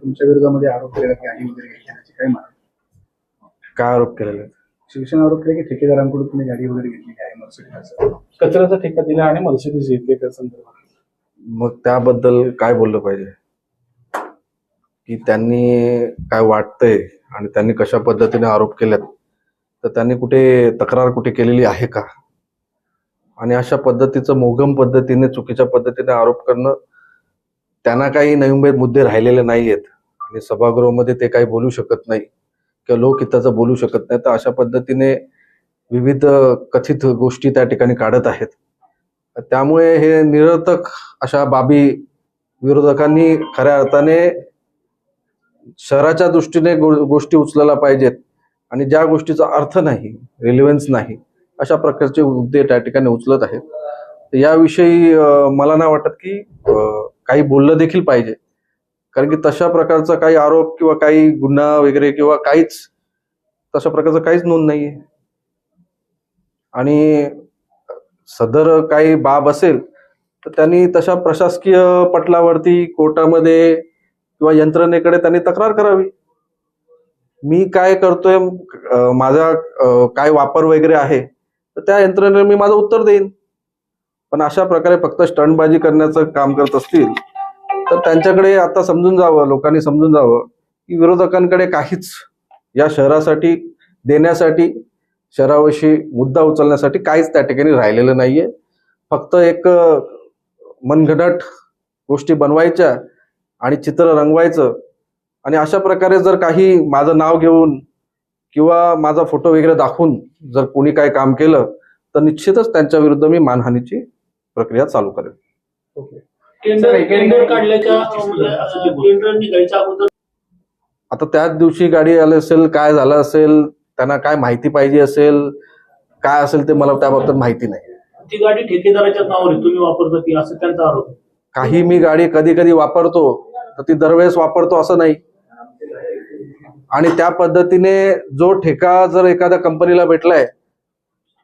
तुमच्या विरोधामध्ये आरोप केलेला की गाडी वगैरे घेतल्याची काय मागणी? काय आरोप केलेले आहेत? शिवसेना आरोप केला की ठेकेदारांकडून तुम्ही गाडी वगैरे घेतलेली आहे मर्सिडीज, कचऱ्याचा ठेका दिला आणि मर्सिडीज घेतली त्या संदर्भात. मग त्याबद्दल काय बोललं पाहिजे की त्यांनी काय वाटतंय आणि त्यांनी कशा पद्धतीने आरोप केलेत, तर त्यांनी कुठे तक्रार कुठे केलेली आहे का? आणि अशा पद्धतीचं मोघम पद्धतीने चुकीच्या पद्धतीने आरोप करणं, त्यांना काही नवीन मुद्दे राहिलेले नाहीयेत आणि सभागृहामध्ये ते काही बोलू शकत नाही किंवा लोकहिताचं बोलू शकत नाही, तर अशा पद्धतीने विविध कथित गोष्टी त्या ठिकाणी काढत आहेत. त्यामुळे हे निरर्थक अशा बाबी विरोधकांनी खऱ्या अर्थाने शहराच्या दृष्टीने गोष्टी उचलायला पाहिजेत आणि ज्या गोष्टीचा अर्थ नाही, रिलेव्हन्स नाही, अशा प्रकारचे मुद्दे त्या ठिकाणी उचलत आहेत. याविषयी मला नाही वाटत की काही बोललं देखील पाहिजे, कारण की तशा प्रकारचा काही आरोप किंवा काही गुन्हा वगैरे किंवा काहीच तशा प्रकारचं काहीच नोंद नाहीये. आणि सदर काही बाब असेल तर त्यांनी तशा प्रशासकीय पटलावरती कोर्टामध्ये किंवा यंत्रणेकडे त्यांनी तक्रार करावी. मी काय करतोय, माझा काय वापर वगैरे आहे, तर त्या यंत्रणेला मी माझं उत्तर देईन. पण अशा प्रकारे फक्त स्टंटबाजी करण्याचं काम करत असतील तर त्यांच्याकडे आता समजून जावं, लोकांनी समजून जावं की विरोधकांकडे काहीच या शहरासाठी देण्यासाठी, शहराविषयी मुद्दा उचलण्यासाठी काहीच त्या ठिकाणी राहिलेलं नाहीये. फक्त एक मनगडट गोष्टी बनवायच्या आणि चित्र रंगवायचं आणि अशा प्रकारे जर काही माझं नाव घेऊन किंवा माझा फोटो वगैरे दाखवून जर कोणी काही काम केलं तर निश्चितच त्यांच्या विरुद्ध मी मानहानीची प्रक्रिया चालू करेन. टेंडर काढल्याच्या टेंडर निघायच्या अगोदर आता त्याच दिवशी गाडी आली असेल, काय झालं असेल, त्यांना काय माहिती पाहिजे असेल, काय असेल ते मला त्याबाबत माहिती नाही. ती गाडी ठेकेदाराच्या नावावर आहे, तुम्ही वापरता ती, असं त्यांचा आरोप आहे. काही मी गाडी कधी कधी वापरतो तर ती दरवेळेस वापरतो असं नाही. आणि त्या पद्धतीने जो ठेका जर एखाद्या कंपनीला भेटलाय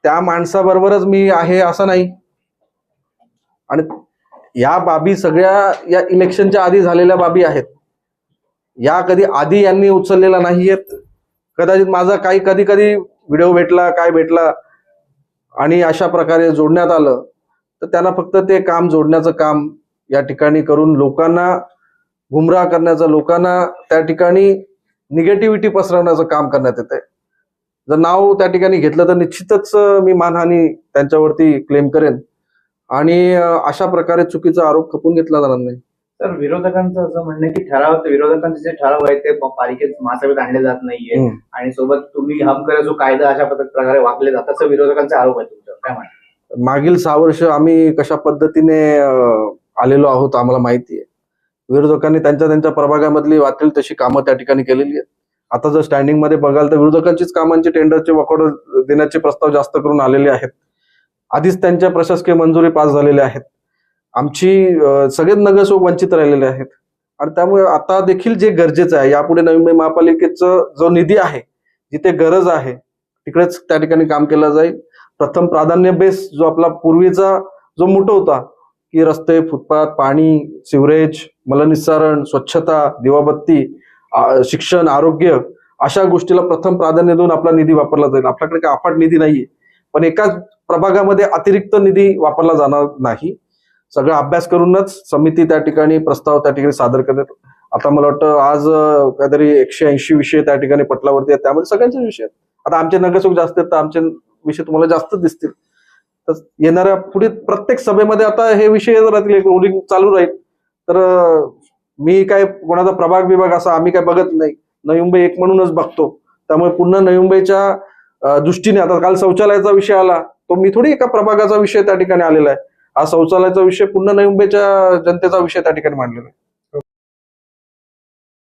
त्या माणसाबरोबरच मी आहे असं नाही. आणि या बाबी सगळ्या या इलेक्शनच्या आधी झालेल्या बाबी आहेत, या कधी आधी यांनी उचललेला नाहीयेत. कदाचित माझा काही कधी कधी व्हिडिओ भेटला, काय भेटला आणि अशा प्रकारे जोडण्यात आलं तर त्यांना फक्त ते काम जोडण्याचं काम या ठिकाणी करून लोकांना गुमराह करण्याचं, लोकांना त्या ठिकाणी निगेटिव्हिटी पसरवण्याचं काम करण्यात येतंय. जर नाव त्या ठिकाणी घेतलं तर निश्चितच मी मानहानी त्यांच्यावरती क्लेम करेन आणि अशा प्रकारे चुकीचा आरोप खपून घेतला जाणार नाही. तर विरोधकांचं असं म्हणणं आहे की विरोधकांचे जे ठराव आहेत ते पालिकेत महासभेत आणले जात नाहीये आणि सोबत तुम्ही हम करे जो कायदा अशा प्रकारे वागले जातात, असं विरोधकांचे आरोप आहे. तुमच्यावर काय म्हणणं? मागील 6 वर्ष आम्ही कशा पद्धतीने आलेलो आहोत आम्हाला माहिती आहे. विरोधकांनी त्यांच्या प्रभागामधली वाटेल तशी कामं त्या ठिकाणी केलेली आहेत. आता जर स्टँडिंग मध्ये बघाल तर विरोधकांचीच कामांचे टेंडरचे वॉकआउट देण्याचे प्रस्ताव जास्त करून आलेले आहेत. आधीच त्यांच्या प्रशासकीय मंजुरी पास झालेल्या आहेत. आमची सगळेच नगरसेवक वंचित राहिलेले आहेत आणि त्यामुळे आता देखील जे गरजेचं आहे, यापुढे नवी मुंबई महापालिकेचं जो निधी आहे, जिथे गरज आहे तिकडेच त्या ठिकाणी काम केलं जाईल. प्रथम प्राधान्य बेस जो आपला पूर्वीचा जो मोठा होता की रस्ते, फुटपाथ, पाणी, सिवरेज, मलनिस्सारण, स्वच्छता, दिवाबत्ती, शिक्षण, आरोग्य, अशा गोष्टीला प्रथम प्राधान्य देऊन आपला निधी वापरला जाईल. आपल्याकडे काही अफाट निधी नाहीये, पण एकाच प्रभागामध्ये अतिरिक्त निधी वापरला जाणार नाही. सगळा अभ्यास करूनच समिती त्या ठिकाणी प्रस्ताव त्या ठिकाणी सादर करण्यात. आता मला वाटतं आज काहीतरी 180 विषय त्या ठिकाणी पटलावरती आहेत, त्यामध्ये सगळ्यांचे विषय आहेत. आता आमचे नगरसेवक जास्त आहेत तर आमचे विषय तुम्हाला जास्त दिसतील. तर येणाऱ्या पुढे प्रत्येक सभेमध्ये आता हे विषय राहतील, एक रोलिंग चालू राहील. तर मी काय कोणाचा प्रभाग विभाग असा आम्ही काय बघत नाही, नवी मुंबई एक म्हणूनच बघतो. त्यामुळे पुन्हा नवी मुंबईच्या दृष्टीने आता काल शौचालयाचा विषय आला, तो मी थोडी एका प्रभागाचा विषय त्या ठिकाणी आलेला आहे. हा शौचालयाचा विषय पुन्हा नवी मुंबईच्या जनतेचा विषय त्या ठिकाणी मांडलेला आहे.